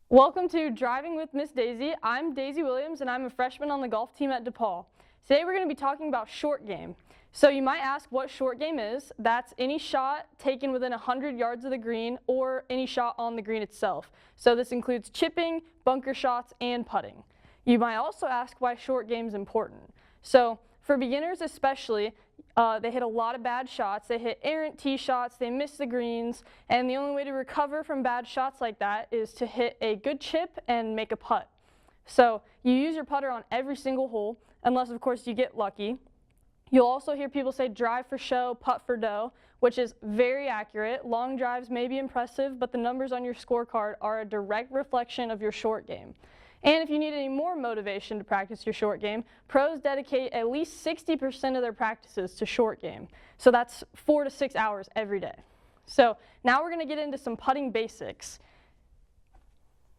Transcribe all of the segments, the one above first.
Welcome to Driving with Miss Daisy. I'm Daisy Williams and I'm a freshman on the golf team at DePauw. Today we're going to be talking about short game. So you might ask what short game is. That's any shot taken within 100 yards of the green or any shot on the green itself. So this includes chipping, bunker shots, and putting. You might also ask why short game is important. So for beginners especially, they hit a lot of bad shots. They hit errant tee shots, they miss the greens, and the only way to recover from bad shots like that is to hit a good chip and make a putt. So you use your putter on every single hole, unless of course you get lucky. You'll also hear people say drive for show, putt for dough, which is very accurate. Long drives may be impressive, but the numbers on your scorecard are a direct reflection of your short game. And if you need any more motivation to practice your short game, pros dedicate at least 60% of their practices to short game. So that's 4 to 6 hours every day. So now we're going to get into some putting basics.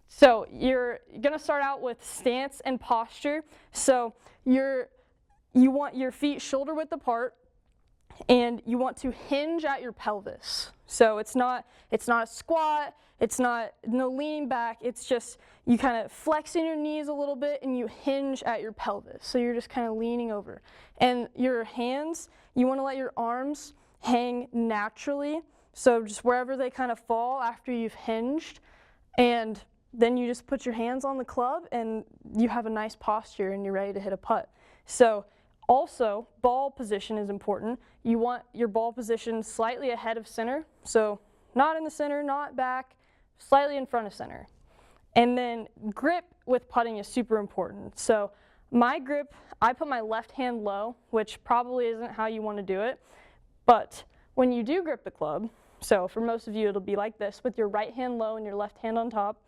So you're going to start out with stance and posture. So you want your feet shoulder width apart, and you want to hinge at your pelvis. So it's not a squat, it's not no leaning back, it's just you kind of flex in your knees a little bit and you hinge at your pelvis. So you're just kind of leaning over. And your hands, you want to let your arms hang naturally. So just wherever they kind of fall after you've hinged. And then you just put your hands on the club and you have a nice posture and you're ready to hit a putt. So also, ball position is important. You want your ball position slightly ahead of center. So not in the center, not back, slightly in front of center. And then grip with putting is super important. So my grip, I put my left hand low, which probably isn't how you want to do it. But when you do grip the club, so for most of you it'll be like this, with your right hand low and your left hand on top,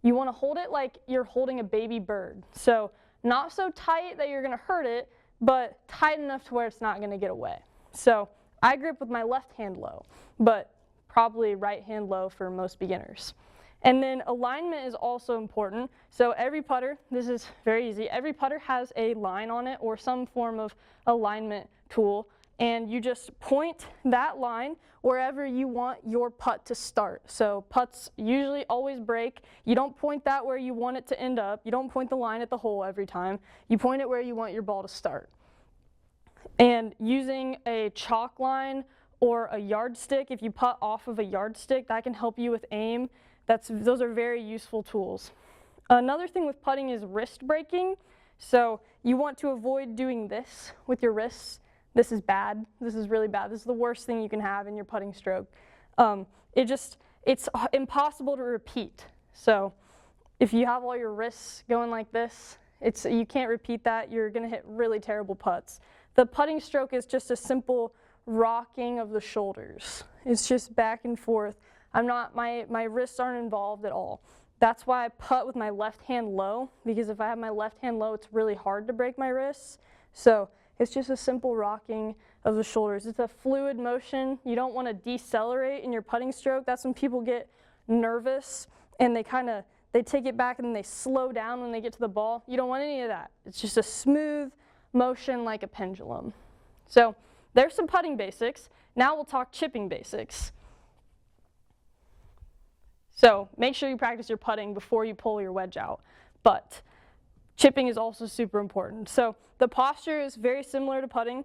you want to hold it like you're holding a baby bird. So not so tight that you're going to hurt it, but tight enough to where it's not going to get away. So I grip with my left hand low, but probably right hand low for most beginners. And then alignment is also important. So every putter, this is very easy, every putter has a line on it or some form of alignment tool, and you just point that line wherever you want your putt to start. So putts usually always break. You don't point that where you want it to end up. You don't point the line at the hole every time. You point it where you want your ball to start. And using a chalk line or a yardstick, if you putt off of a yardstick, that can help you with aim. Those are very useful tools. Another thing with putting is wrist breaking. So you want to avoid doing this with your wrists. This is bad. This is really bad. This is the worst thing you can have in your putting stroke. It's impossible to repeat. So if you have all your wrists going like this, you can't repeat that. You're going to hit really terrible putts. The putting stroke is just a simple rocking of the shoulders. It's just back and forth. My wrists aren't involved at all. That's why I putt with my left hand low, because if I have my left hand low, it's really hard to break my wrists. So it's just a simple rocking of the shoulders. It's a fluid motion. You don't want to decelerate in your putting stroke. That's when people get nervous and they take it back and then they slow down when they get to the ball. You don't want any of that. It's just a smooth motion like a pendulum. So there's some putting basics. Now we'll talk chipping basics. So make sure you practice your putting before you pull your wedge out. But chipping is also super important. So the posture is very similar to putting.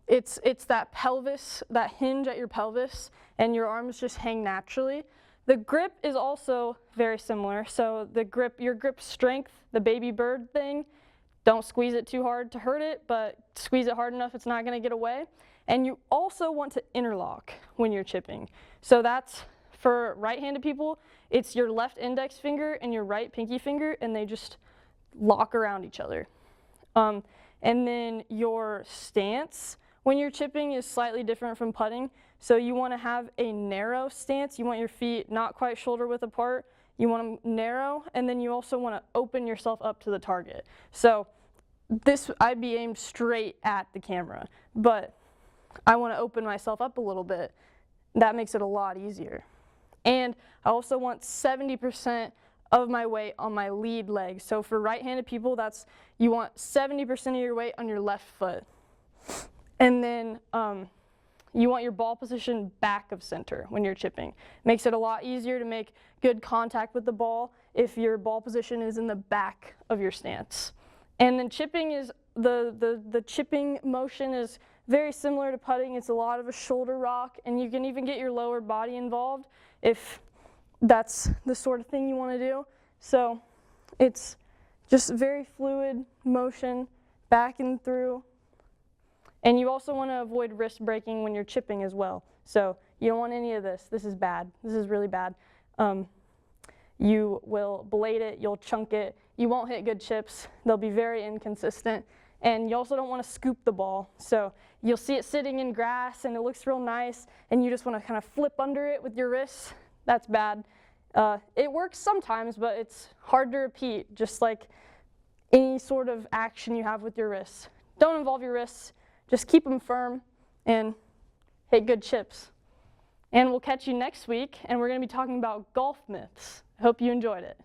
It's that pelvis, that hinge at your pelvis, and your arms just hang naturally. The grip is also very similar. So your grip strength, the baby bird thing, don't squeeze it too hard to hurt it, but squeeze it hard enough it's not going to get away. And you also want to interlock when you're chipping. So that's for right-handed people, it's your left index finger and your right pinky finger, and they just lock around each other. And then your stance when you're chipping is slightly different from putting. So you want to have a narrow stance. You want your feet not quite shoulder width apart. You want them narrow, and then you also want to open yourself up to the target. So I'd be aimed straight at the camera, but I want to open myself up a little bit. That makes it a lot easier. And I also want 70% of my weight on my lead leg. So for right-handed people, you want 70% of your weight on your left foot. And then you want your ball position back of center when you're chipping. Makes it a lot easier to make good contact with the ball if your ball position is in the back of your stance. And then chipping is, the chipping motion is very similar to putting. It's a lot of a shoulder rock, and you can even get your lower body involved if that's the sort of thing you want to do. So it's just very fluid motion back and through. And you also want to avoid wrist breaking when you're chipping as well. So you don't want any of this. This is bad. This is really bad. You will blade it, you'll chunk it, you won't hit good chips, they'll be very inconsistent, and you also don't want to scoop the ball. So you'll see it sitting in grass and it looks real nice, and you just want to kind of flip under it with your wrists. That's bad. It works sometimes, but it's hard to repeat, just like any sort of action you have with your wrists. Don't involve your wrists, just keep them firm and hit good chips. And we'll catch you next week, and we're going to be talking about golf myths. I hope you enjoyed it.